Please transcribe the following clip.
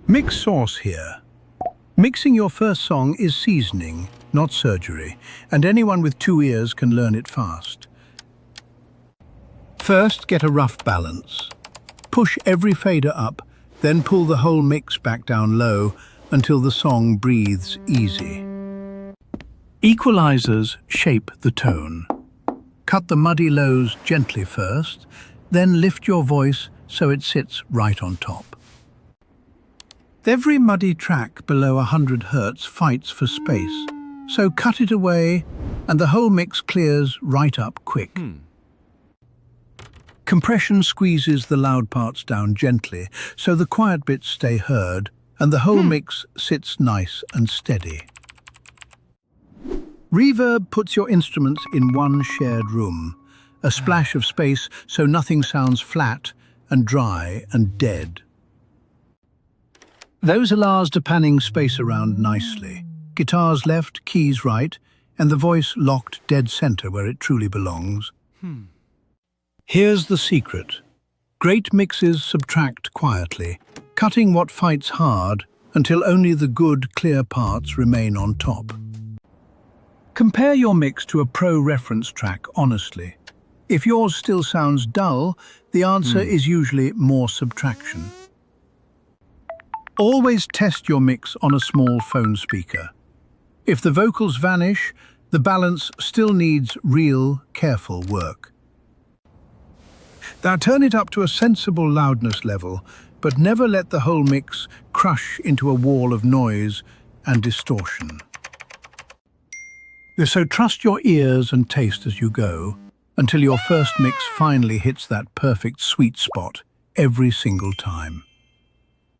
Mix sauce here. Mixing your first song is seasoning, not surgery, and anyone with 2 ears can learn it fast. First, get a rough balance. Push every fader up, then pull the whole mix back down low until the song breathes easy. Equalizers shape the tone. Cut the muddy lows gently first, then lift your voice so it sits right on top. Every muddy track below 100 Hz fights for space, so cut it away and the whole mix clears right up quick. Compression squeezes the loud parts down gently, so the quiet bits stay heard and the whole mix sits nice and steady. Reverb puts your instruments in one shared room, a splash of space so nothing sounds flat and dry and dead. Those allows to panning space around nicely. Guitars left, keys right, and the voice locked dead center where it truly belongs. Here's the secret. Great mixes subtract quietly, cutting what fights hard until only the good, clear parts remain on top. Compare your mix to a pro reference track honestly. If yours still sounds dull, the answer is usually more subtraction. Always test your mix on a small phone speaker. If the vocals vanish, the balance still needs real, careful work. Now turn it up to a sensible loudness level, but never let the whole mix crush into a wall of noise and distortion. So trust your ears and taste as you go, until your first mix finally hits that perfect sweet spot every single time.